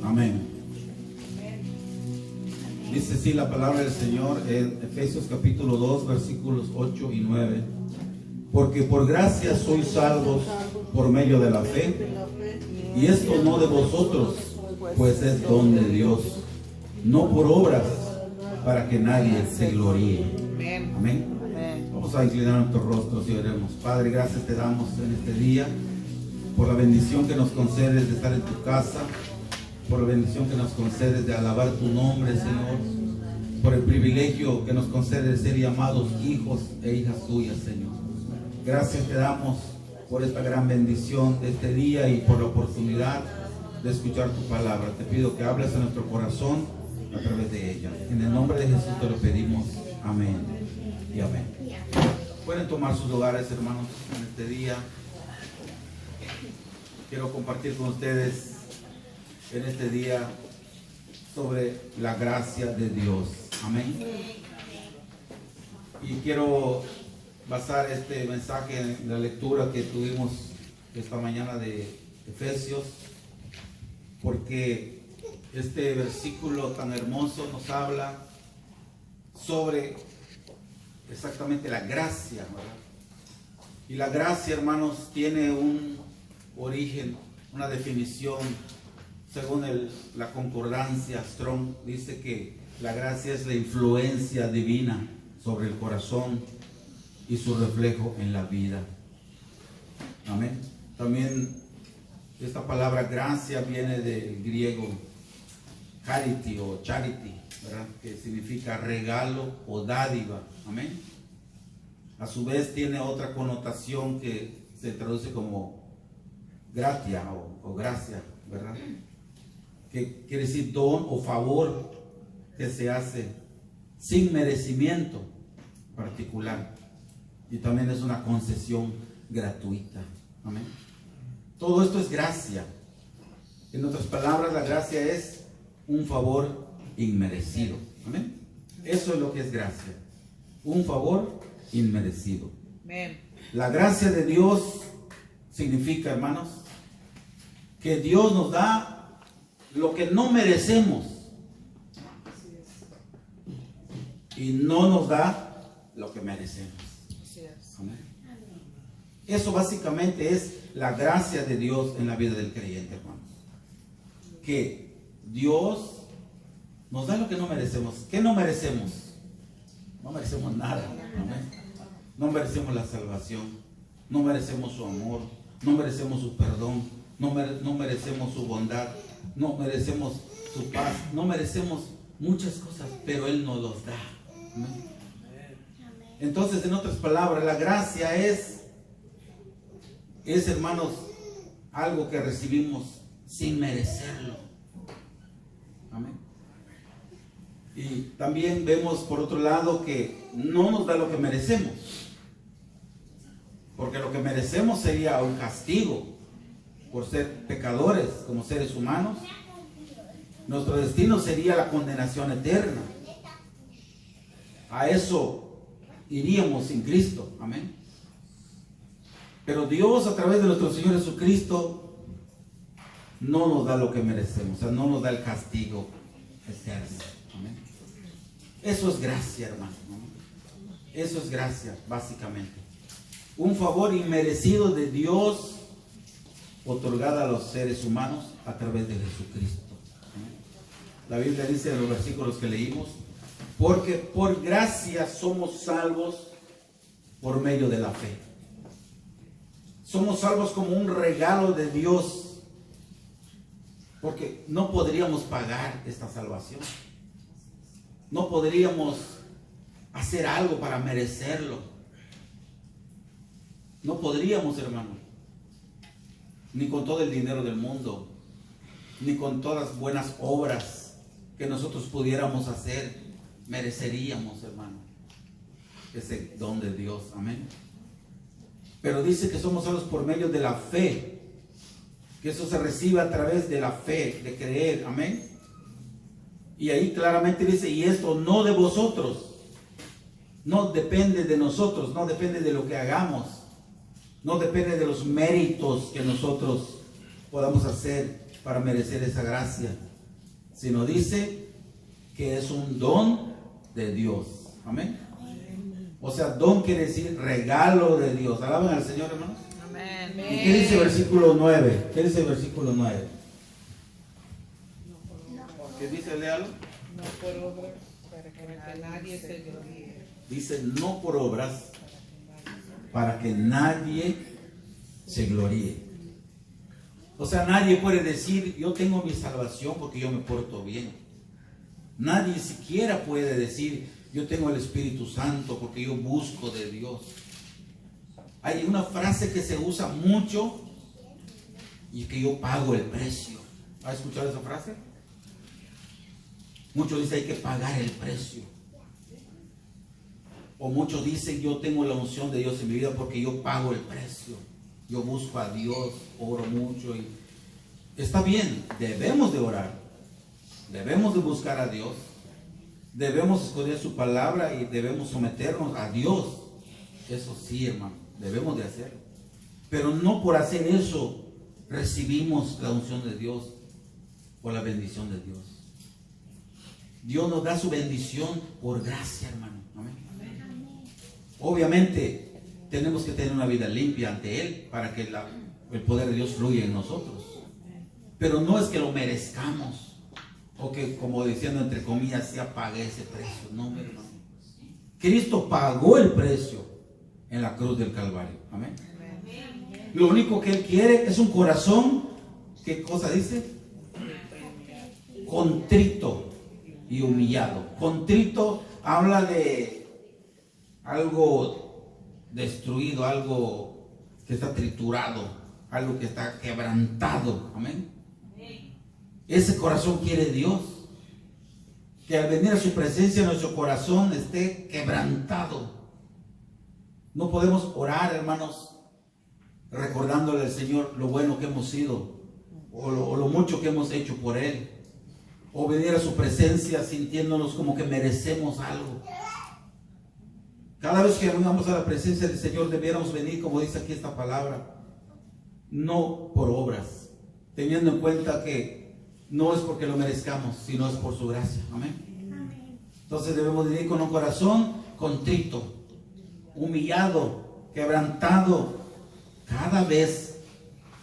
Amén. Dice así la palabra del Señor en Efesios capítulo 2, versículos 8 y 9. Porque por gracia sois salvos por medio de la fe, y esto no de vosotros, pues es don de Dios, no por obras, para que nadie se gloríe. Amén. Vamos a inclinar nuestros rostros y oremos. Padre, gracias te damos en este día por la bendición que nos concedes de estar en tu casa, por la bendición que nos concedes de alabar tu nombre, Señor, por el privilegio que nos concedes de ser llamados hijos e hijas tuyas, Señor. Gracias te damos por esta gran bendición de este día y por la oportunidad de escuchar tu palabra. Te pido que hables a nuestro corazón a través de ella. En el nombre de Jesús te lo pedimos. Amén y amén. Pueden tomar sus lugares, hermanos, en este día. Quiero compartir con ustedes en este día sobre la gracia de Dios. Amén. Y quiero basar este mensaje en la lectura que tuvimos esta mañana de Efesios, porque este versículo tan hermoso nos habla sobre exactamente la gracia, ¿verdad? Y la gracia, hermanos, tiene un origen, una definición. Según la concordancia Strong, dice que la gracia es la influencia divina sobre el corazón y su reflejo en la vida. Amén. También esta palabra gracia viene del griego charity o charity, ¿verdad? Que significa regalo o dádiva. Amén. A su vez tiene otra connotación que se traduce como gratia o gracia, ¿verdad? Que quiere decir don o favor que se hace sin merecimiento particular, y también es una concesión gratuita. Amén. Todo esto es gracia. En otras palabras, la gracia es un favor inmerecido. Amén. Eso es lo que es gracia, un favor inmerecido. Amén. La gracia de Dios significa, hermanos, que Dios nos da lo que no merecemos y no nos da lo que merecemos. Amén. Eso básicamente es la gracia de Dios en la vida del creyente, hermanos. Que Dios nos da lo que no merecemos. ¿Qué no merecemos? No merecemos nada. Amén. No merecemos la salvación, no merecemos su amor, no merecemos su perdón, no merecemos su bondad, no merecemos su paz, no merecemos muchas cosas, pero Él nos los da. Amén. Entonces, en otras palabras, la gracia es, hermanos, algo que recibimos sin merecerlo. Amén. Y también vemos por otro lado que no nos da lo que merecemos, porque lo que merecemos sería un castigo por ser pecadores como seres humanos. Nuestro destino sería la condenación eterna. A eso iríamos sin Cristo. Amén. Pero Dios, a través de nuestro Señor Jesucristo, no nos da lo que merecemos, o sea, no nos da el castigo eterno. Amén. Eso es gracia, hermano. Eso es gracia, básicamente. Un favor inmerecido de Dios otorgada a los seres humanos a través de Jesucristo. La Biblia dice en los versículos que leímos, porque por gracia somos salvos por medio de la fe. Somos salvos como un regalo de Dios, porque no podríamos pagar esta salvación. No podríamos hacer algo para merecerlo. No podríamos, hermano, ni con todo el dinero del mundo, ni con todas las buenas obras que nosotros pudiéramos hacer, mereceríamos, hermano, ese don de Dios. Amén. Pero dice que somos salvos por medio de la fe, que eso se recibe a través de la fe, de creer. Amén. Y ahí claramente dice, y esto no de vosotros, no depende de nosotros, no depende de lo que hagamos, no depende de los méritos que nosotros podamos hacer para merecer esa gracia, sino dice que es un don de Dios. Amén. O sea, don quiere decir regalo de Dios. Alaben al Señor, hermanos. Amén. ¿Y qué dice el versículo 9? ¿Qué dice el versículo 9? ¿Qué dice? Léalo. No por obras, para que nadie se gloríe. Dice, no por obras, para que nadie se gloríe. O sea, nadie puede decir, yo tengo mi salvación porque yo me porto bien. Nadie siquiera puede decir, yo tengo el Espíritu Santo porque yo busco de Dios. Hay una frase que se usa mucho y que yo pago el precio. ¿Has escuchado esa frase? Muchos dicen hay que pagar el precio. O muchos dicen yo tengo la unción de Dios en mi vida porque yo pago el precio. Yo busco a Dios, oro mucho y está bien, debemos de orar, debemos de buscar a Dios, debemos escudriñar su palabra y debemos someternos a Dios. Eso sí, hermano, debemos de hacerlo. Pero no por hacer eso recibimos la unción de Dios o la bendición de Dios. Dios nos da su bendición por gracia, hermano. Amén. Obviamente tenemos que tener una vida limpia ante Él para que el poder de Dios fluya en nosotros. Pero no es que lo merezcamos o que, como diciendo entre comillas, ya pagué ese precio. No, mi hermano. Cristo pagó el precio en la cruz del Calvario. Amén. Lo único que Él quiere es un corazón, ¿qué cosa dice? Contrito y humillado. Contrito habla de algo destruido, algo que está triturado, algo que está quebrantado. Amén. Ese corazón quiere Dios, que al venir a su presencia nuestro corazón esté quebrantado. No podemos orar, hermanos, recordándole al Señor lo bueno que hemos sido o lo mucho que hemos hecho por Él, o venir a su presencia sintiéndonos como que merecemos algo. Cada vez que vengamos a la presencia del Señor debiéramos venir, como dice aquí esta palabra, no por obras, teniendo en cuenta que no es porque lo merezcamos, sino es por su gracia. Amén. Entonces debemos venir con un corazón contrito, humillado, quebrantado, cada vez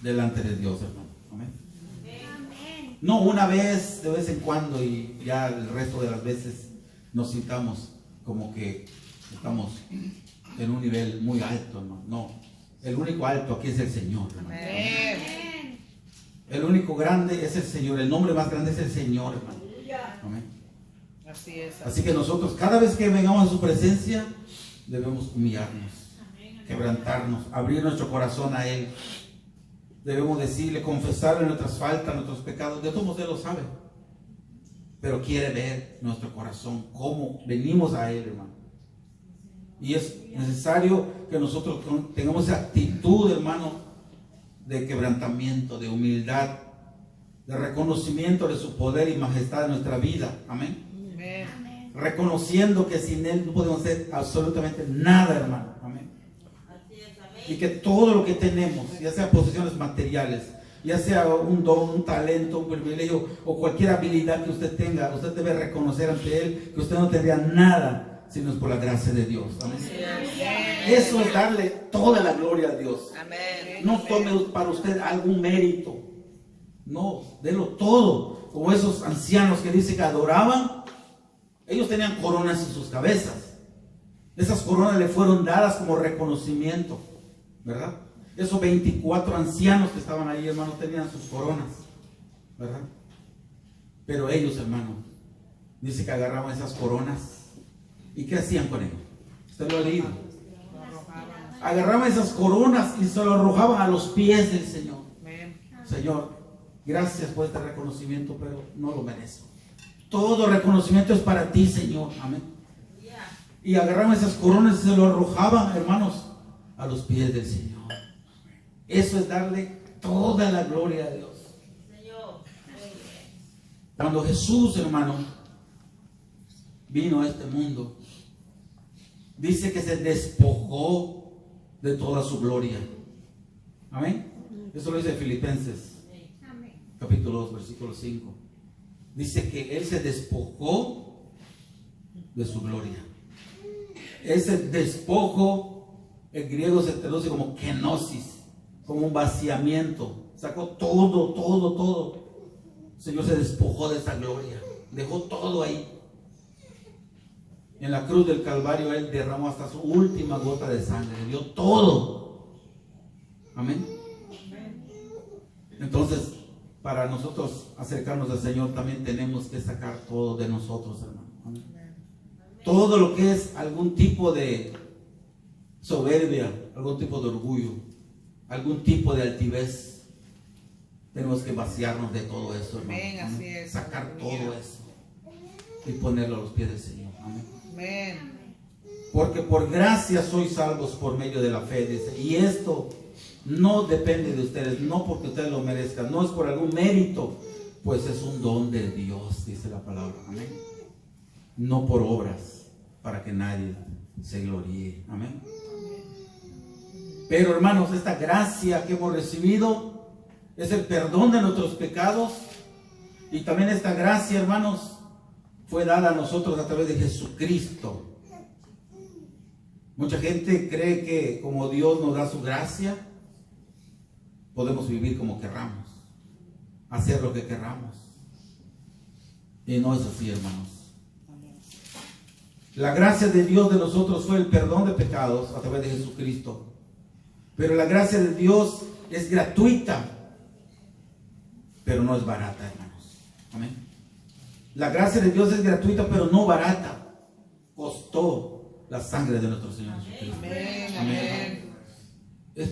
delante de Dios, hermano. Amén. No una vez, de vez en cuando, y ya el resto de las veces nos sintamos como que estamos en un nivel muy alto, hermano. No, el único alto aquí es el Señor, hermano. Amén. El único grande es el Señor, el nombre más grande es el Señor, hermano. Amén. Así es. Así que nosotros, cada vez que vengamos a su presencia, debemos humillarnos, quebrantarnos, abrir nuestro corazón a Él. Debemos decirle, confesarle nuestras faltas, nuestros pecados. De todos modos Él lo sabe, pero quiere ver nuestro corazón, cómo venimos a Él, hermano. Y es necesario que nosotros tengamos esa actitud, hermano, de quebrantamiento, de humildad, de reconocimiento de su poder y majestad en nuestra vida. Amén. Amén. Reconociendo que sin Él no podemos hacer absolutamente nada, hermano. Amén. Y que todo lo que tenemos, ya sea posesiones materiales, ya sea un don, un talento, un privilegio o cualquier habilidad que usted tenga, usted debe reconocer ante Él que usted no tendría nada si no es por la gracia de Dios. Amén. Eso es darle toda la gloria a Dios. Amén. No tome para usted algún mérito. No, délo todo. Como esos ancianos que dice que adoraban, ellos tenían coronas en sus cabezas. Esas coronas le fueron dadas como reconocimiento, ¿verdad? Esos 24 ancianos que estaban ahí, hermano, tenían sus coronas, ¿verdad? Pero ellos, hermano, dice que agarraban esas coronas. ¿Y qué hacían con ellos? Usted lo ha leído. Agarraban esas coronas y se lo arrojaban a los pies del Señor. Señor, gracias por este reconocimiento, pero no lo merezco. Todo reconocimiento es para ti, Señor. Amén. Y agarraban esas coronas y se lo arrojaban, hermanos, a los pies del Señor. Eso es darle toda la gloria a Dios. Cuando Jesús, hermano, vino a este mundo, dice que se despojó de toda su gloria. Amén. Eso lo dice Filipenses capítulo 2 versículo 5. dice que Él se despojó de su gloria. Ese despojo, en griego se traduce como kenosis, como un vaciamiento. Sacó todo. El Señor se despojó de esa gloria, dejó todo ahí. En la cruz del Calvario Él derramó hasta su última gota de sangre, dio todo. Amén. Entonces, para nosotros acercarnos al Señor también tenemos que sacar todo de nosotros, hermano. Amén. Todo lo que es algún tipo de soberbia, algún tipo de orgullo, algún tipo de altivez, tenemos que vaciarnos de todo eso, hermano. Amén, así es. Sacar Aleluya. todo eso y ponerlo a los pies del Señor. Amén. Amén. Porque por gracia sois salvos por medio de la fe, dice. Y esto no depende de ustedes, no porque ustedes lo merezcan, no es por algún mérito, pues es un don de Dios, dice la palabra. Amén. No por obras, para que nadie se gloríe. Amén. Pero hermanos, esta gracia que hemos recibido es el perdón de nuestros pecados. Y también esta gracia, hermanos, fue dada a nosotros a través de Jesucristo. Mucha gente cree que como Dios nos da su gracia, podemos vivir como querramos, hacer lo que querramos. Y no es así, hermanos. La gracia de Dios de nosotros fue el perdón de pecados a través de Jesucristo. Pero la gracia de Dios es gratuita, pero no es barata, hermanos. Amén. La gracia de Dios es gratuita, pero no barata. Costó la sangre de nuestro Señor Jesucristo. Amén. Amén.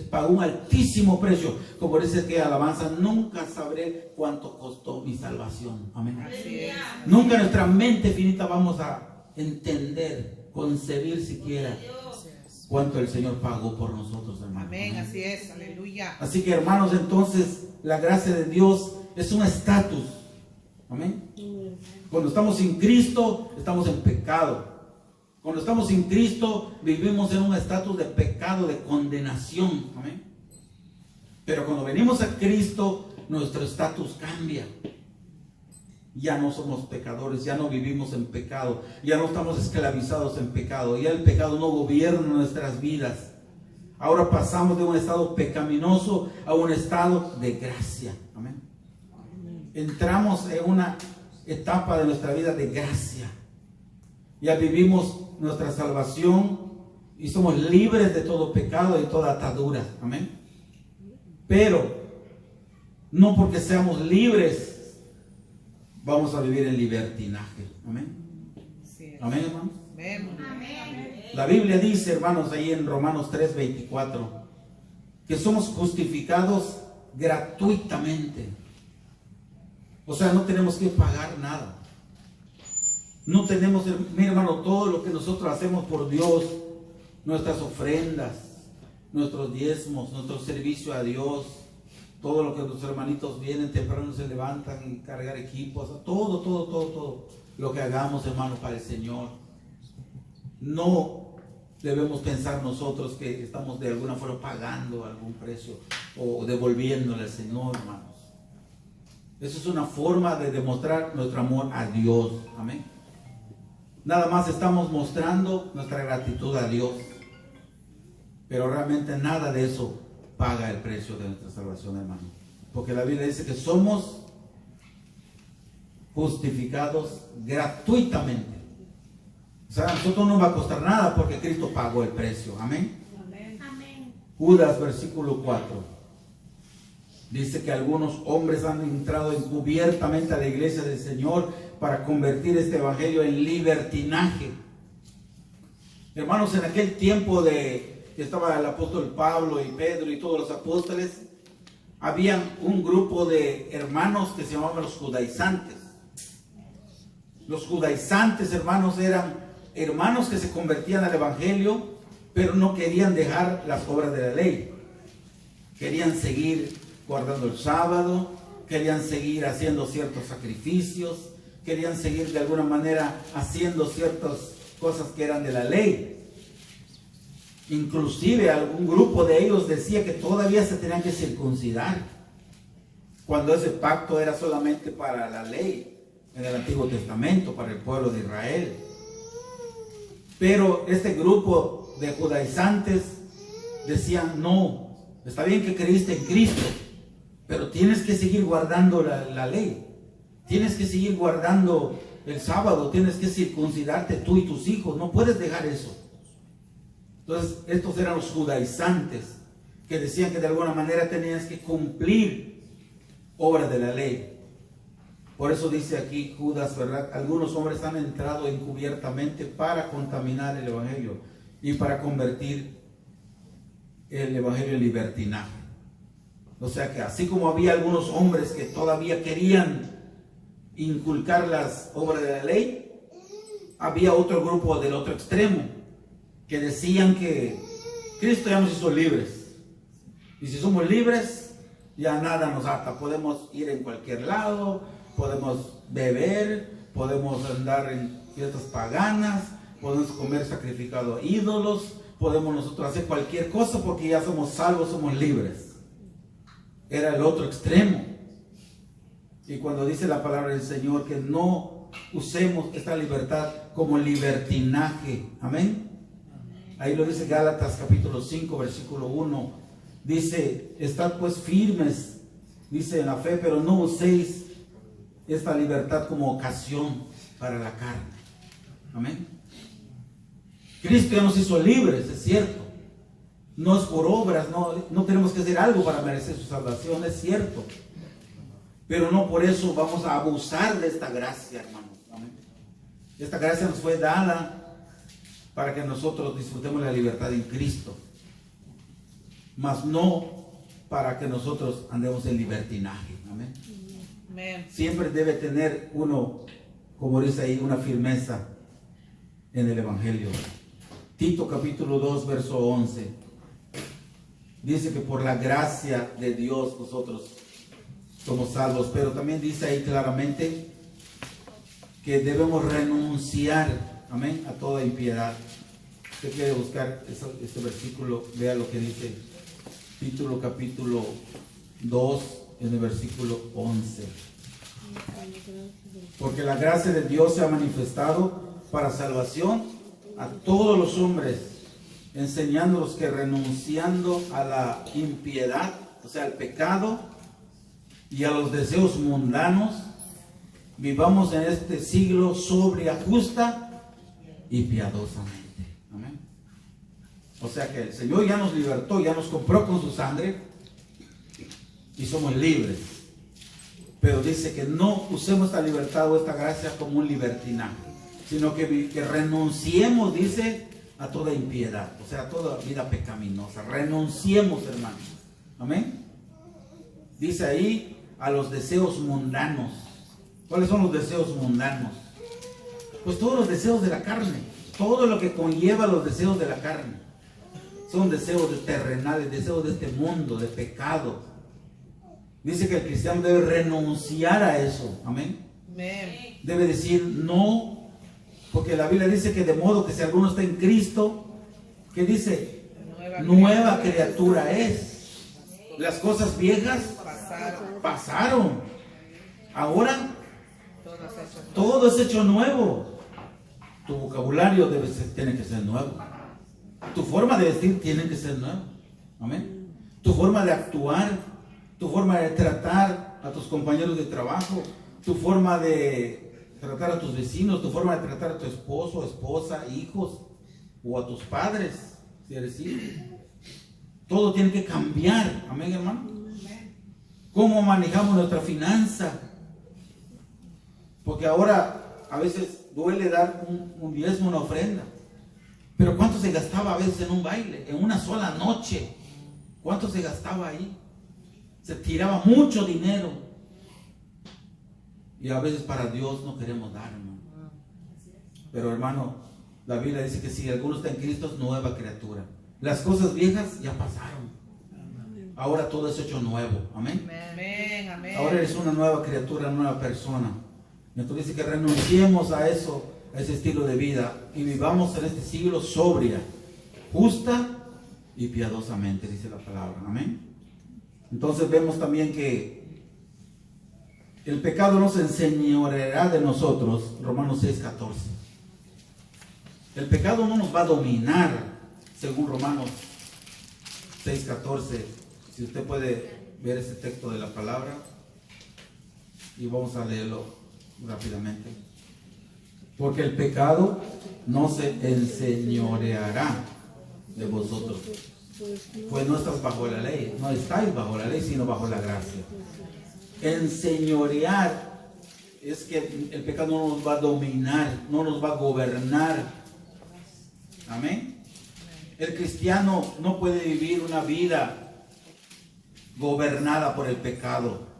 Pagó un altísimo precio. Como dice que alabanza, nunca sabré cuánto costó mi salvación. Amén. Así es. Nunca en nuestra mente finita vamos a entender, concebir siquiera cuánto el Señor pagó por nosotros, hermanos. Amén, así es, aleluya. Así que, hermanos, entonces la gracia de Dios es un estatus. Amén. Cuando estamos sin Cristo, estamos en pecado. Cuando estamos sin Cristo, vivimos en un estatus de pecado, de condenación. Amén. Pero cuando venimos a Cristo, nuestro estatus cambia. Ya no somos pecadores, ya no vivimos en pecado, ya no estamos esclavizados en pecado, ya el pecado no gobierna nuestras vidas. Ahora pasamos de un estado pecaminoso a un estado de gracia. Amén. Entramos en una etapa de nuestra vida de gracia. Ya vivimos nuestra salvación y somos libres de todo pecado y toda atadura. Amén. Pero no porque seamos libres vamos a vivir en libertinaje. Amén. Amén, hermanos. Amén. La Biblia dice, hermanos, ahí en Romanos 3:24, que somos justificados gratuitamente. O sea, no tenemos que pagar nada. No tenemos, mira, hermano, todo lo que nosotros hacemos por Dios, nuestras ofrendas, nuestros diezmos, nuestro servicio a Dios, todo lo que nuestros hermanitos vienen temprano, se levantan y cargar equipos, todo lo que hagamos, hermanos, para el Señor. No debemos pensar nosotros que estamos de alguna forma pagando algún precio o devolviéndole al Señor, hermanos. Eso es una forma de demostrar nuestro amor a Dios. Amén. Nada más estamos mostrando nuestra gratitud a Dios, pero realmente nada de eso paga el precio de nuestra salvación, hermano. Porque la Biblia dice que somos justificados gratuitamente. O sea, a nosotros no nos va a costar nada porque Cristo pagó el precio. Amén. Amén. Judas, versículo 4. Dice que algunos hombres han entrado encubiertamente a la iglesia del Señor para convertir este evangelio en libertinaje. Hermanos, en aquel tiempo que estaba el apóstol Pablo y Pedro y todos los apóstoles, había un grupo de hermanos que se llamaban los judaizantes. Los judaizantes, hermanos, eran hermanos que se convertían al evangelio, pero no querían dejar las obras de la ley. Querían seguir guardando el sábado, querían seguir haciendo ciertos sacrificios, querían seguir de alguna manera haciendo ciertas cosas que eran de la ley. Inclusive algún grupo de ellos decía que todavía se tenían que circuncidar, cuando ese pacto era solamente para la ley, en el Antiguo Testamento para el pueblo de Israel. Pero este grupo de judaizantes decían, no, está bien que creíste en Cristo, pero tienes que seguir guardando la ley. Tienes que seguir guardando el sábado, tienes que circuncidarte tú y tus hijos, no puedes dejar eso. Entonces, estos eran los judaizantes que decían que de alguna manera tenías que cumplir obras de la ley. Por eso dice aquí Judas, ¿verdad? Algunos hombres han entrado encubiertamente para contaminar el evangelio y para convertir el evangelio en libertinaje. O sea que así como había algunos hombres que todavía querían inculcar las obras de la ley, había otro grupo del otro extremo que decían que Cristo ya nos hizo libres, y si somos libres ya nada nos ata, podemos ir en cualquier lado, podemos beber, podemos andar en fiestas paganas, podemos comer sacrificado a ídolos, podemos nosotros hacer cualquier cosa porque ya somos salvos, somos libres. Era el otro extremo. Y cuando dice la palabra del Señor que no usemos esta libertad como libertinaje, amén. Ahí lo dice Gálatas capítulo 5 versículo 1, dice, estad pues firmes, dice, en la fe, pero no uséis esta libertad como ocasión para la carne, amén. Cristo ya nos hizo libres, es cierto, no es por obras, no tenemos que hacer algo para merecer su salvación, es cierto, pero no por eso vamos a abusar de esta gracia, hermanos, amén. Esta gracia nos fue dada para que nosotros disfrutemos la libertad en Cristo, mas no para que nosotros andemos en libertinaje, amén. Amén. Siempre debe tener uno, como dice ahí, una firmeza en el evangelio. Tito capítulo 2 verso 11 dice que por la gracia de Dios nosotros somos salvos, pero también dice ahí claramente que debemos renunciar, amén, a toda impiedad. Usted quiere buscar este versículo, vea lo que dice Tito capítulo 2 en el versículo 11. Porque la gracia de Dios se ha manifestado para salvación a todos los hombres, enseñándolos que renunciando a la impiedad, o sea, al pecado y a los deseos mundanos, vivamos en este siglo sobria, justa y piadosamente. Amén. O sea que el Señor ya nos libertó, ya nos compró con su sangre y somos libres. Pero dice que no usemos esta libertad o esta gracia como un libertinaje, sino que renunciemos, dice, a toda impiedad, o sea, a toda vida pecaminosa. Renunciemos, hermanos. Amén. Dice ahí a los deseos mundanos. ¿Cuáles son los deseos mundanos? Pues todos los deseos de la carne, todo lo que conlleva los deseos de la carne. Son deseos terrenales, deseos de este mundo, de pecado. Dice que el cristiano debe renunciar a eso. Amén. Amén. Debe decir no, porque la Biblia dice que de modo que si alguno está en Cristo, ¿qué dice? Nueva criatura es. Las cosas viejas pasaron. Ahora todo es hecho nuevo. Tu vocabulario tiene que ser nuevo. Tu forma de vestir tiene que ser nueva. Amén. Tu forma de actuar, tu forma de tratar a tus compañeros de trabajo, tu forma de tratar a tus vecinos, tu forma de tratar a tu esposo, esposa, hijos o a tus padres, si eres hijo. Todo tiene que cambiar. Amén, hermano. ¿Cómo manejamos nuestra finanza? Porque ahora a veces duele dar un diezmo, una ofrenda. Pero ¿cuánto se gastaba a veces en un baile? En una sola noche. ¿Cuánto se gastaba ahí? Se tiraba mucho dinero. Y a veces para Dios no queremos dar, hermano. Pero hermano, la Biblia dice que si alguno está en Cristo es nueva criatura. Las cosas viejas ya pasaron. Ahora todo es hecho nuevo. Amén. Amén. Amén. Ahora eres una nueva criatura, una nueva persona. Entonces dice que renunciemos a eso, a ese estilo de vida, y vivamos en este siglo sobria, justa y piadosamente, dice la palabra. Amén. Entonces vemos también que el pecado no se enseñoreará de nosotros, Romanos 6:14. El pecado no nos va a dominar, según Romanos 6:14. Si usted puede ver ese texto de la palabra, y vamos a leerlo rápidamente. Porque el pecado no se enseñoreará de vosotros, pues no estás bajo la ley, no estáis bajo la ley, sino bajo la gracia. Enseñorear es que el pecado no nos va a dominar, no nos va a gobernar. Amén. El cristiano no puede vivir una vida gobernada por el pecado.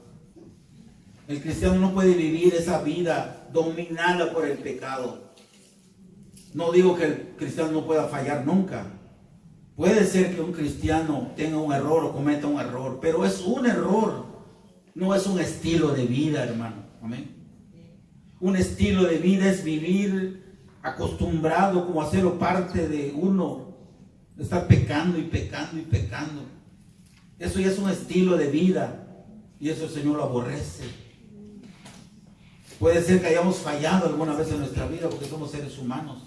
El cristiano no puede vivir esa vida dominada por el pecado. No digo que el cristiano no pueda fallar nunca. Puede ser que un cristiano tenga un error o cometa un error, pero es un error, no es un estilo de vida, hermano. Amén. Un estilo de vida es vivir acostumbrado, como hacerlo parte de uno, estar pecando y pecando y pecando. Eso ya es un estilo de vida y eso el Señor lo aborrece. Puede ser que hayamos fallado alguna vez en nuestra vida porque somos seres humanos,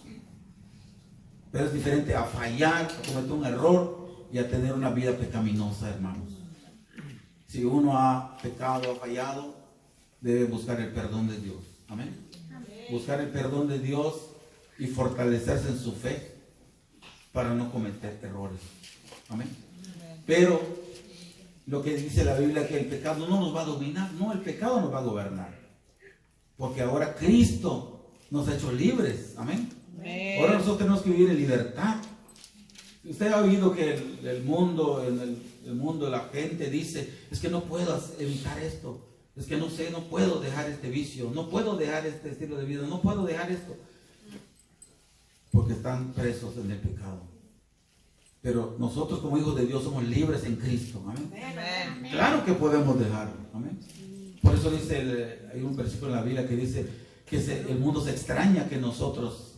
pero es diferente a fallar, a cometer un error y a tener una vida pecaminosa, hermanos. Si uno ha pecado, ha fallado, debe buscar el perdón de Dios. Amén. Buscar el perdón de Dios y fortalecerse en su fe para no cometer errores. Amén. Pero lo que dice la Biblia es que el pecado no nos va a dominar, no, el pecado nos va a gobernar. Porque ahora Cristo nos ha hecho libres. Amén. Ahora nosotros tenemos que vivir en libertad. Usted ha oído que el mundo, el mundo, la gente dice, es que no puedo evitar esto, es que no sé, no puedo dejar este vicio, no puedo dejar este estilo de vida, no puedo dejar esto, porque están presos en el pecado. Pero nosotros como hijos de Dios somos libres en Cristo. Amén. Amén. Claro que podemos dejarlo. Amén. Por eso dice, hay un versículo en la Biblia que dice que el mundo se extraña que nosotros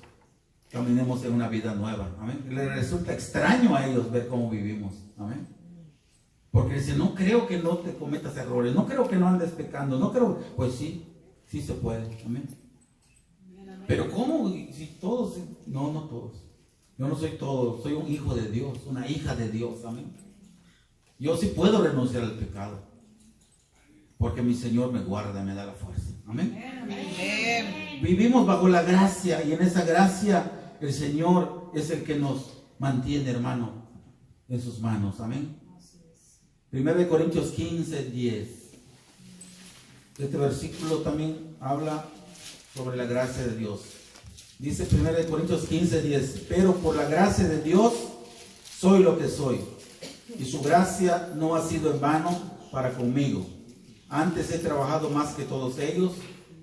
caminemos en una vida nueva. Amén. Le resulta extraño a ellos ver cómo vivimos. Amén. Porque dice, no creo que no te cometas errores, no creo que no andes pecando, no creo. Pues sí, sí se puede. Amén. Pero ¿cómo? Si todos, no todos. Yo no soy todo, soy un hijo de Dios, una hija de Dios. Amén. Yo sí puedo renunciar al pecado, porque mi Señor me guarda, me da la fuerza. Amén. Amén. Vivimos bajo la gracia y en esa gracia el Señor es el que nos mantiene, hermano, en sus manos. Amén. 1 Corintios 15:10. Este versículo también habla sobre la gracia de Dios. Dice 1 Corintios 15:10, pero por la gracia de Dios soy lo que soy, y su gracia no ha sido en vano para conmigo. Antes he trabajado más que todos ellos,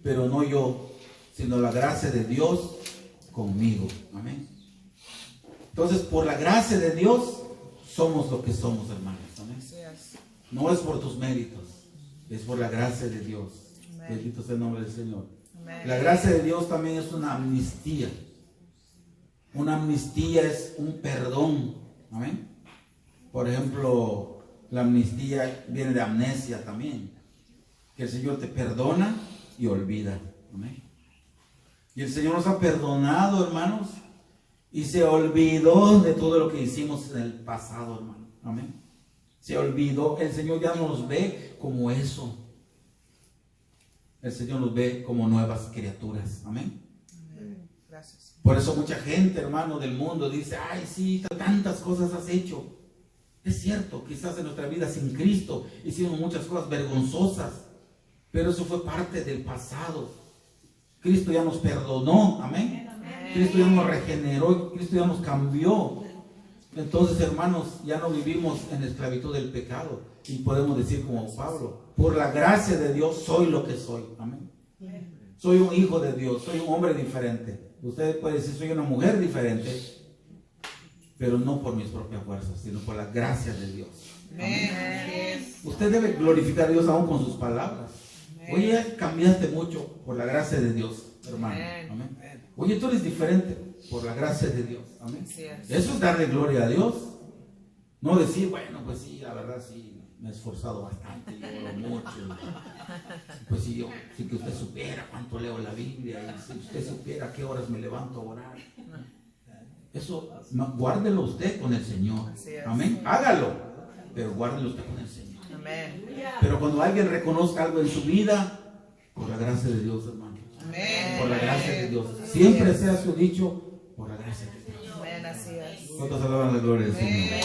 pero no yo, sino la gracia de Dios conmigo. Amén. Entonces, por la gracia de Dios somos lo que somos, hermanos. Amén. No es por tus méritos, es por la gracia de Dios. Bendito sea el nombre del Señor. La gracia de Dios también es una amnistía. Una amnistía es un perdón. Amén. Por ejemplo, la amnistía viene de amnesia también. Que el Señor te perdona y olvida. Amén. Y el Señor nos ha perdonado, hermanos, y se olvidó de todo lo que hicimos en el pasado, hermano. Amén. Se olvidó. El Señor ya no nos ve como eso. El Señor nos ve como nuevas criaturas. Amén. Gracias. Por eso mucha gente, hermano, del mundo dice, ay, sí, tantas cosas has hecho. Es cierto, quizás en nuestra vida sin Cristo hicimos muchas cosas vergonzosas, pero eso fue parte del pasado. Cristo ya nos perdonó. Amén. Amén. Cristo ya nos regeneró, Cristo ya nos cambió. Entonces, hermanos, ya no vivimos en esclavitud del pecado y podemos decir como Pablo, por la gracia de Dios soy lo que soy. Amén. Soy un hijo de Dios, soy un hombre diferente. Usted puede decir, soy una mujer diferente, pero no por mis propias fuerzas, sino por la gracia de Dios. Amén. Usted debe glorificar a Dios aún con sus palabras. Oye, cambiaste mucho por la gracia de Dios, hermano. Amén. Oye, tú eres diferente por la gracia de Dios. Amén. Eso es darle gloria a Dios. No decir, bueno, pues sí, la verdad sí, me he esforzado bastante, yo oro mucho. Pues si que usted supiera cuánto leo la Biblia, y si usted supiera a qué horas me levanto a orar. Eso, guárdelo usted con el Señor. Amén. Hágalo, pero guárdelo usted con el Señor. Amén. Pero cuando alguien reconozca algo en su vida, por la gracia de Dios, hermano. Amén. Por la gracia de Dios. Siempre sea su dicho, por la gracia de Dios. Amén, así es. ¿Cuántos alaban la gloria del Señor?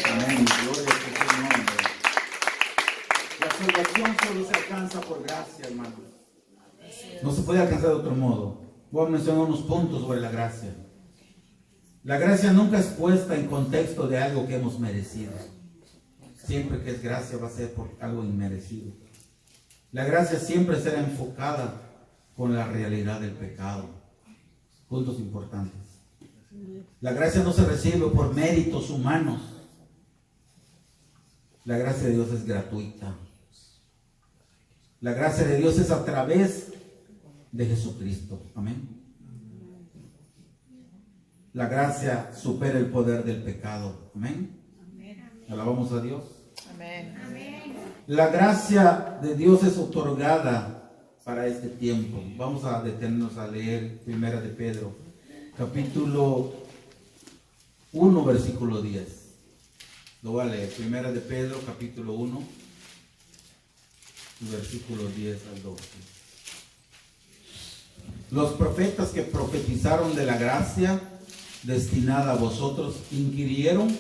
Amén. Gloria a su nombre. La salvación solo se alcanza por gracia, hermano. No se puede alcanzar de otro modo. Voy a mencionar unos puntos sobre la gracia. La gracia nunca es puesta en contexto de algo que hemos merecido. Siempre que es gracia va a ser por algo inmerecido. La gracia siempre será enfocada con la realidad del pecado. Puntos importantes. La gracia no se recibe por méritos humanos. La gracia de Dios es gratuita. La gracia de Dios es a través de Jesucristo. Amén. La gracia supera el poder del pecado. Amén. Alabamos a Dios. Amén. La gracia de Dios es otorgada para este tiempo. Vamos a detenernos a leer Primera de Pedro, capítulo 1, versículo 10. Lo voy a leer. Primera de Pedro, capítulo 1, versículo 10 al 12. Los profetas que profetizaron de la gracia destinada a vosotros inquirieron,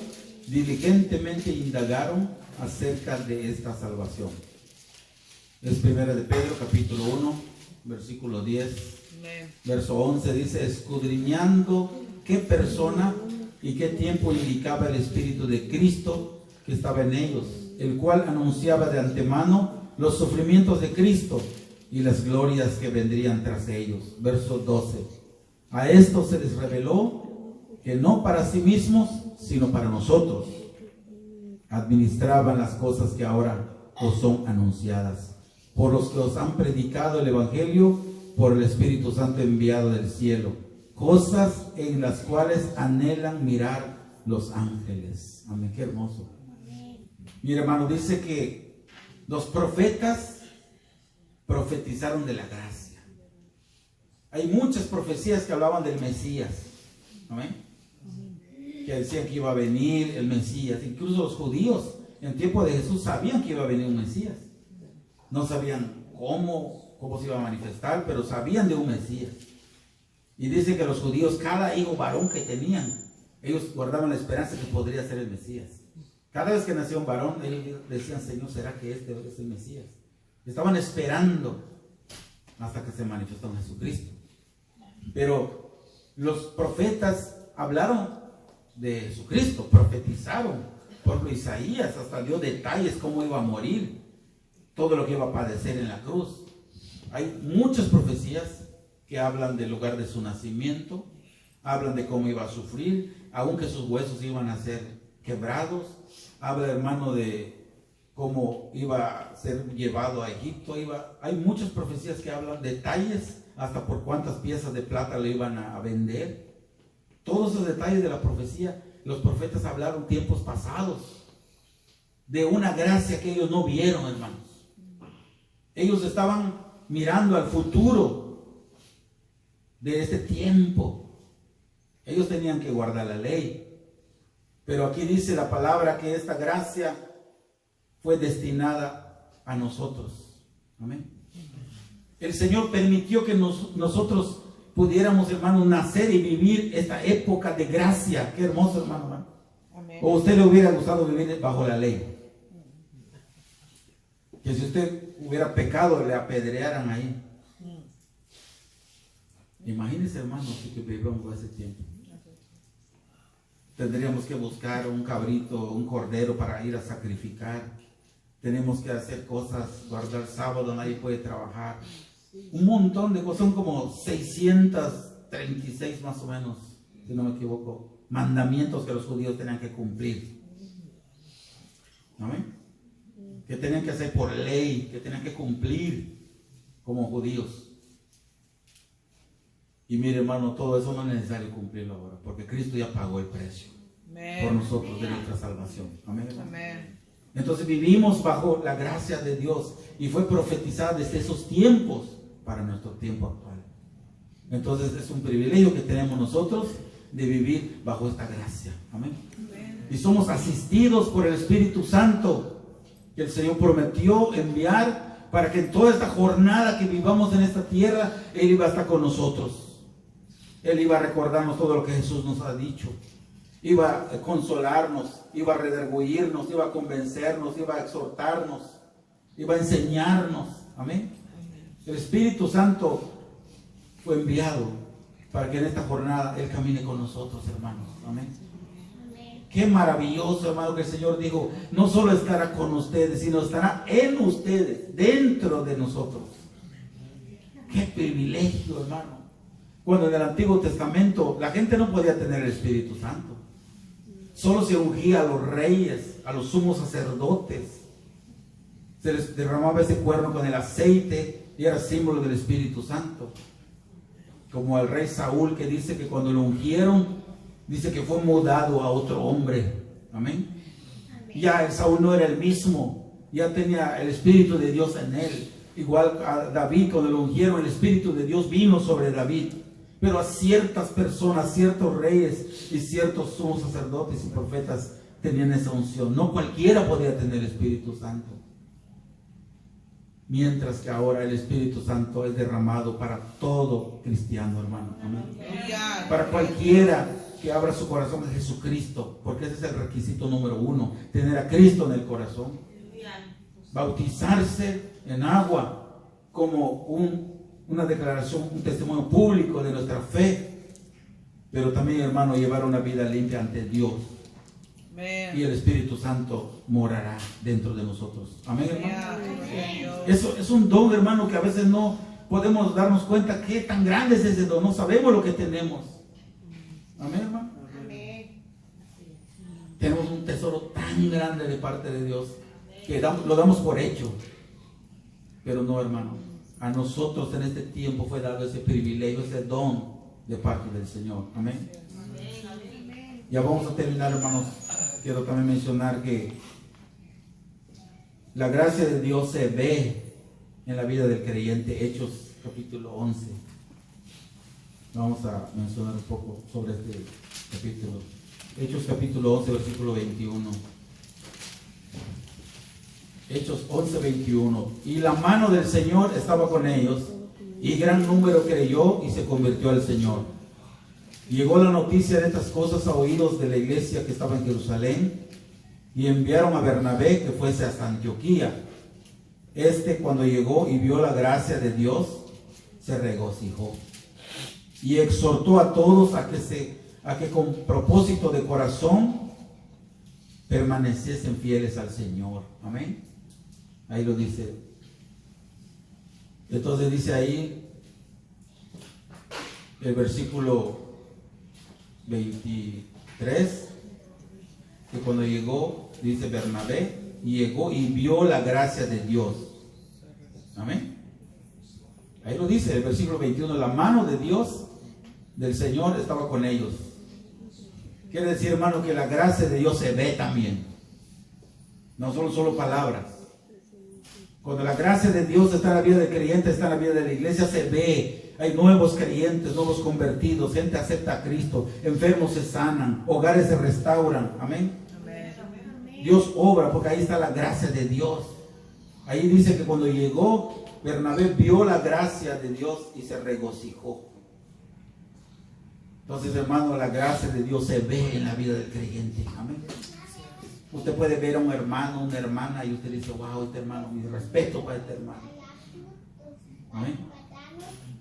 diligentemente indagaron acerca de esta salvación. Es Primera de Pedro, capítulo 1, versículo 10. Amén. Verso 11 dice: escudriñando qué persona y qué tiempo indicaba el Espíritu de Cristo que estaba en ellos, el cual anunciaba de antemano los sufrimientos de Cristo y las glorias que vendrían tras ellos. Verso 12. A esto se les reveló que no para sí mismos, sino para nosotros, administraban las cosas que ahora os son anunciadas, por los que os han predicado el Evangelio por el Espíritu Santo enviado del cielo, cosas en las cuales anhelan mirar los ángeles. Amén, qué hermoso. Mira, hermano, dice que los profetas profetizaron de la gracia. Hay muchas profecías que hablaban del Mesías. Amén. Que decían que iba a venir el Mesías. Incluso los judíos en tiempo de Jesús sabían que iba a venir un Mesías. No sabían cómo se iba a manifestar, pero sabían de un Mesías. Y dice que los judíos, cada hijo varón que tenían, ellos guardaban la esperanza que podría ser el Mesías. Cada vez que nació un varón, ellos decían: Señor, ¿será que este es el Mesías? Estaban esperando hasta que se manifestó en Jesucristo. Pero los profetas hablaron de Jesucristo, profetizaron. Por ejemplo, Isaías hasta dio detalles cómo iba a morir, todo lo que iba a padecer en la cruz. Hay muchas profecías que hablan del lugar de su nacimiento, hablan de cómo iba a sufrir, aunque sus huesos iban a ser quebrados. Habla, hermano, de cómo iba a ser llevado a Egipto. Hay muchas profecías que hablan detalles, hasta por cuántas piezas de plata le iban a vender. Todos esos detalles de la profecía, los profetas hablaron tiempos pasados, de una gracia que ellos no vieron, hermanos. Ellos estaban mirando al futuro de este tiempo. Ellos tenían que guardar la ley. Pero aquí dice la palabra que esta gracia fue destinada a nosotros. Amén. El Señor permitió que nosotros pudiéramos, hermano, nacer y vivir esta época de gracia. Qué hermoso, hermano. Amén. ¿O a usted le hubiera gustado vivir bajo la ley? Que si usted hubiera pecado, le apedrearan ahí. Imagínese, hermano, si que vivamos ese tiempo. Tendríamos que buscar un cabrito, un cordero para ir a sacrificar. Tenemos que hacer cosas, guardar sábado, nadie puede trabajar. Un montón de cosas, son como 636 más o menos, si no me equivoco, mandamientos que los judíos tenían que cumplir. ¿Amén? Que tenían que hacer por ley, que tenían que cumplir como judíos. Y mire, hermano, todo eso no es necesario cumplirlo ahora, porque Cristo ya pagó el precio. Amén. Por nosotros de nuestra salvación. Amén. Amén. Entonces vivimos bajo la gracia de Dios y fue profetizada desde esos tiempos para nuestro tiempo actual. Entonces es un privilegio que tenemos nosotros de vivir bajo esta gracia. Amén. Y somos asistidos por el Espíritu Santo que el Señor prometió enviar para que en toda esta jornada que vivamos en esta tierra, Él iba a estar con nosotros. Él iba a recordarnos todo lo que Jesús nos ha dicho. Iba a consolarnos, iba a redarguirnos, iba a convencernos, iba a exhortarnos, iba a enseñarnos. Amén. El Espíritu Santo fue enviado para que en esta jornada Él camine con nosotros, hermanos. Amén. Qué maravilloso, hermano, que el Señor dijo, no solo estará con ustedes, sino estará en ustedes, dentro de nosotros. Qué privilegio, hermano. Cuando en el Antiguo Testamento la gente no podía tener el Espíritu Santo. Solo se ungía a los reyes, a los sumos sacerdotes. Se les derramaba ese cuerno con el aceite y era símbolo del Espíritu Santo. Como al rey Saúl, que dice que cuando lo ungieron, dice que fue mudado a otro hombre. Amén. Ya el Saúl no era el mismo, ya tenía el Espíritu de Dios en él. Igual a David, cuando lo ungieron, el Espíritu de Dios vino sobre David. Pero a ciertas personas, ciertos reyes y ciertos sumos sacerdotes y profetas tenían esa unción. No cualquiera podía tener el Espíritu Santo. Mientras que ahora el Espíritu Santo es derramado para todo cristiano, hermano. Amén. Para cualquiera que abra su corazón a Jesucristo, porque ese es el requisito número 1, tener a Cristo en el corazón. Bautizarse en agua como una declaración, un testimonio público de nuestra fe, pero también, hermano, llevar una vida limpia ante Dios. Amén. Y el Espíritu Santo morará dentro de nosotros. Amén, hermano. Eso es un don, hermano, que a veces no podemos darnos cuenta qué tan grande es ese don. No sabemos lo que tenemos. Amén, hermano. Amén. Tenemos un tesoro tan grande de parte de Dios que lo damos por hecho. Pero no, hermano. A nosotros en este tiempo fue dado ese privilegio, ese don de parte del Señor. Amén. Ya vamos a terminar, hermanos. Quiero también mencionar que la gracia de Dios se ve en la vida del creyente. Hechos capítulo 11. Vamos a mencionar un poco sobre este capítulo. Hechos capítulo 11, versículo 21. Hechos 11, 21. Y la mano del Señor estaba con ellos, y gran número creyó y se convirtió al Señor. Llegó la noticia de estas cosas a oídos de la iglesia que estaba en Jerusalén, y enviaron a Bernabé que fuese hasta Antioquía. Cuando llegó y vio la gracia de Dios, se regocijó y exhortó a todos a que con propósito de corazón permaneciesen fieles al Señor. Amén. Ahí lo dice. Entonces dice ahí el versículo 23, que cuando llegó, dice Bernabé, llegó y vio la gracia de Dios. Amén. Ahí lo dice el versículo 21, la mano de Dios, del Señor, estaba con ellos. Quiere decir, hermano, que la gracia de Dios se ve también. No son solo palabras. Cuando la gracia de Dios está en la vida del creyente, está en la vida de la iglesia, se ve. Hay nuevos creyentes, nuevos convertidos, gente acepta a Cristo, enfermos se sanan, hogares se restauran. Amén. Amén. Dios obra porque ahí está la gracia de Dios. Ahí dice que cuando llegó, Bernabé vio la gracia de Dios y se regocijó. Entonces, hermano, la gracia de Dios se ve en la vida del creyente. Amén. Usted puede ver a un hermano, una hermana, y usted dice, wow, este hermano, mi respeto para este hermano. Amén.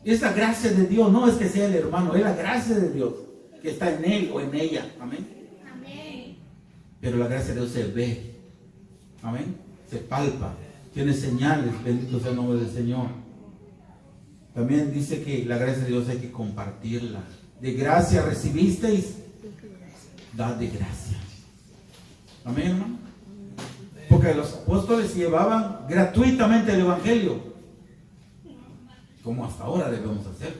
Y esa gracia de Dios no es que sea el hermano, es la gracia de Dios que está en él o en ella. Amén. Amén. Pero la gracia de Dios se ve. Amén. Se palpa. Tiene señales. Bendito sea el nombre del Señor. También dice que la gracia de Dios hay que compartirla. De gracia recibisteis, dad de gracia. Amén, hermano. Porque los apóstoles llevaban gratuitamente el evangelio, como hasta ahora debemos hacer.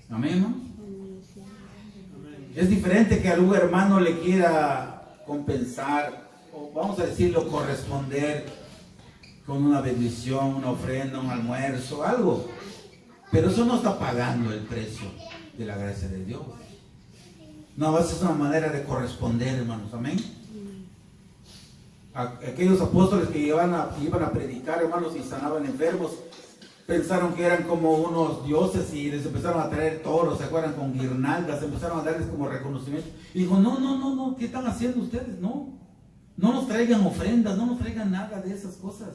Amén, hermano. Es diferente que algún hermano le quiera compensar o vamos a decirlo, corresponder con una bendición, una ofrenda, un almuerzo, algo. Pero eso no está pagando el precio de la gracia de Dios. No, esa es una manera de corresponder, hermanos, amén. Aquellos apóstoles que iban a predicar, hermanos, y sanaban enfermos, pensaron que eran como unos dioses y les empezaron a traer toros, ¿se acuerdan? Con guirnaldas, empezaron a darles como reconocimiento. Y dijo, no, ¿qué están haciendo ustedes? No nos traigan ofrendas, no nos traigan nada de esas cosas.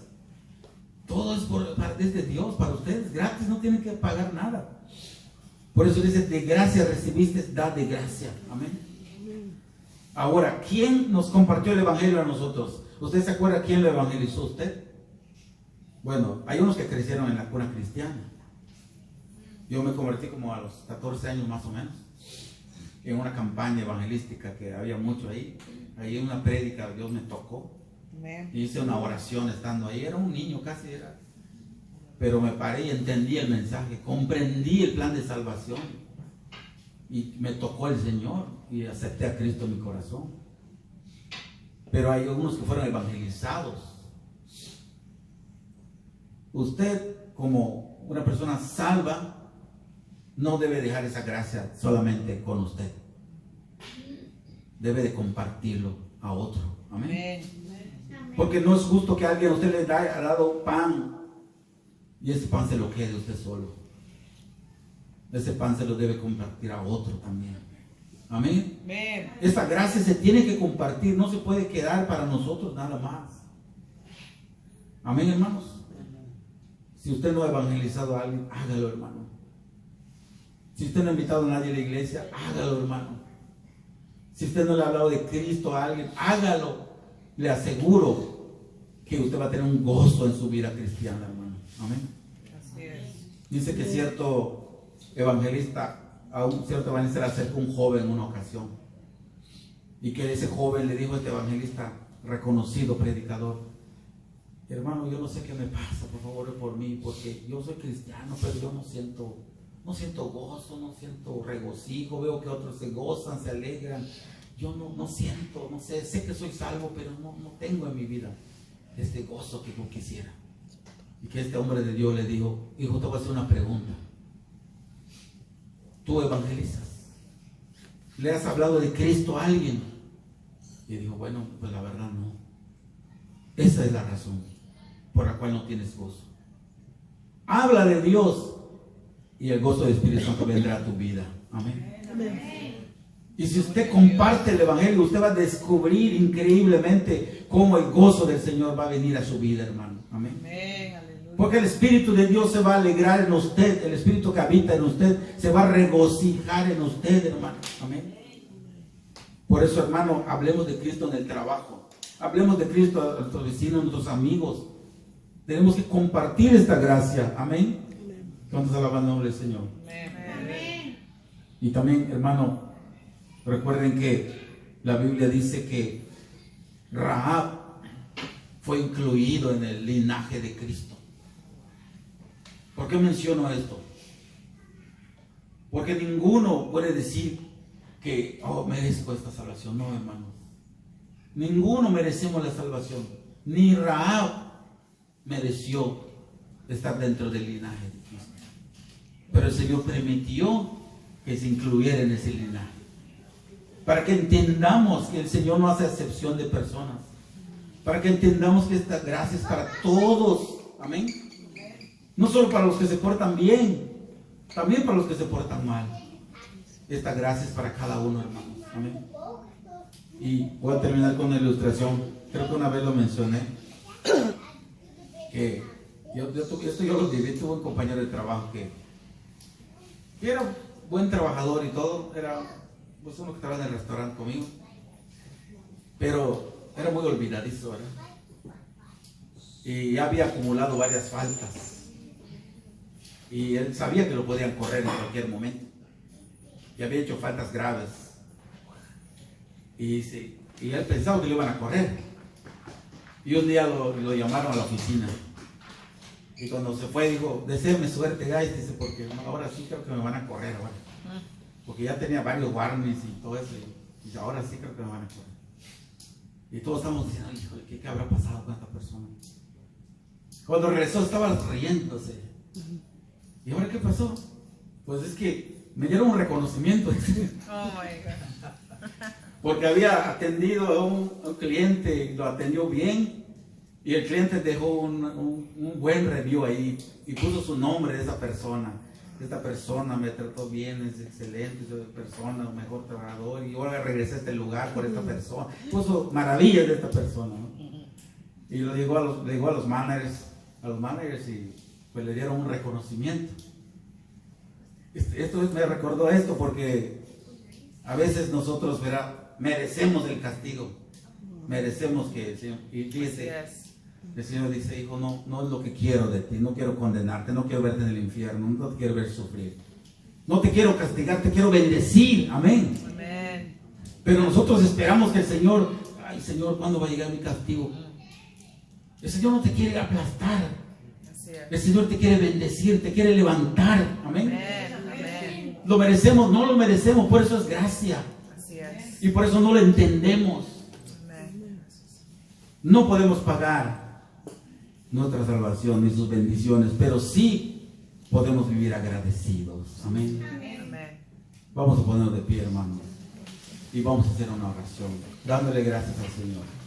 Todo es de Dios, para ustedes, gratis, no tienen que pagar nada. Por eso dice, de gracia recibiste, da de gracia. Amén. Ahora, ¿quién nos compartió el evangelio a nosotros? ¿Usted se acuerda quién lo evangelizó usted? Bueno, hay unos que crecieron en la cuna cristiana. Yo me convertí como a los 14 años más o menos, en una campaña evangelística que había mucho ahí. Ahí en una prédica Dios me tocó. Hice una oración estando ahí. Era un niño casi, era. Pero me paré y entendí el mensaje, comprendí el plan de salvación. Y me tocó el Señor y acepté a Cristo en mi corazón. Pero hay algunos que fueron evangelizados. Usted, como una persona salva, no debe dejar esa gracia solamente con usted. Debe de compartirlo a otro. Amén. Porque no es justo que alguien a usted le haya dado pan y ese pan se lo quede usted solo. Ese pan se lo debe compartir a otro también. Amén. Esta gracia se tiene que compartir, no se puede quedar para nosotros nada más. Amén, hermanos. Si usted no ha evangelizado a alguien, hágalo, hermano. Si usted no ha invitado a nadie a la iglesia, hágalo, hermano. Si usted no le ha hablado de Cristo a alguien, hágalo. Le aseguro que usted va a tener un gozo en su vida cristiana, hermano. Amén. Así es. Dice que cierto evangelista, a un cierto evangelista le acercó un joven en una ocasión. Y que ese joven le dijo a este evangelista, reconocido predicador, hermano, yo no sé qué me pasa, por favor, por mí, porque yo soy cristiano, pero yo no siento gozo, no siento regocijo, veo que otros se gozan, se alegran. Yo no siento, no sé que soy salvo, pero no tengo en mi vida este gozo que yo quisiera. Y que este hombre de Dios le dijo, hijo, te voy a hacer una pregunta. ¿Tú evangelizas? ¿Le has hablado de Cristo a alguien? Y dijo, bueno, pues la verdad no. Esa es la razón por la cual no tienes gozo. Habla de Dios y el gozo del Espíritu Santo vendrá a tu vida. Amén. Amén. Y si usted comparte el evangelio, usted va a descubrir increíblemente cómo el gozo del Señor va a venir a su vida, hermano. Amén. Porque el Espíritu de Dios se va a alegrar en usted, el Espíritu que habita en usted se va a regocijar en usted, hermano. Amén. Por eso, hermano, hablemos de Cristo en el trabajo. Hablemos de Cristo a nuestros vecinos, a nuestros amigos. Tenemos que compartir esta gracia. Amén. ¿Cuántos alaban el nombre del Señor? Amén. Y también, hermano, recuerden que la Biblia dice que Rahab fue incluido en el linaje de Cristo. ¿Por qué menciono esto? Porque ninguno puede decir que merezco esta salvación. No, hermanos. Ninguno merecemos la salvación. Ni Rahab mereció estar dentro del linaje de Cristo. Pero el Señor permitió que se incluyera en ese linaje. Para que entendamos que el Señor no hace excepción de personas. Para que entendamos que esta gracia es para todos. Amén. No solo para los que se portan bien, también para los que se portan mal. Esta gracia es para cada uno, hermanos. Amén. Y voy a terminar con una ilustración. Creo que una vez lo mencioné. Que esto yo lo viví. Tuve un compañero de trabajo que era buen trabajador y todo. Era pues uno que trabaja en el restaurante conmigo. Pero era muy olvidadizo, ¿verdad? Y ya había acumulado varias faltas. Y él sabía que lo podían correr en cualquier momento. Y había hecho faltas graves. Y él pensaba que lo iban a correr. Y un día lo llamaron a la oficina. Y cuando se fue dijo, deséeme suerte, guys, dice, porque ahora sí creo que me van a correr ahora. Porque ya tenía varios warnings y todo eso. Y dice, ahora sí creo que me van a correr. Y todos estamos diciendo, híjole, ¿qué habrá pasado con esta persona? Cuando regresó estaba riéndose. ¿Y ahora qué pasó? Pues es que me dieron un reconocimiento. Oh my God. Porque había atendido a un cliente, lo atendió bien. Y el cliente dejó un buen review ahí y puso su nombre de esa persona. Esta persona me trató bien, es excelente, es una persona, un mejor trabajador. Y ahora regresé a este lugar por esta persona. Puso maravillas de esta persona, ¿no? Y lo dijo a los managers y pues le dieron un reconocimiento. Esto me recordó esto porque a veces nosotros, ¿verdad?, merecemos el castigo. Merecemos que el Señor, y dice, el Señor dice, hijo, no es lo que quiero de ti, no quiero condenarte, no quiero verte en el infierno, no te quiero ver sufrir, no te quiero castigar, te quiero bendecir, amén. Amén. Pero nosotros esperamos que el Señor, ay Señor, ¿cuándo va a llegar mi castigo? El Señor no te quiere aplastar, el Señor te quiere bendecir, te quiere levantar, amén. Amén. Lo merecemos, no lo merecemos, por eso es gracia. Así es. Y por eso no lo entendemos. Amén. No podemos pagar nuestra salvación ni sus bendiciones, pero sí podemos vivir agradecidos. Amén. Amén. Vamos a ponernos de pie, hermanos, y vamos a hacer una oración, dándole gracias al Señor.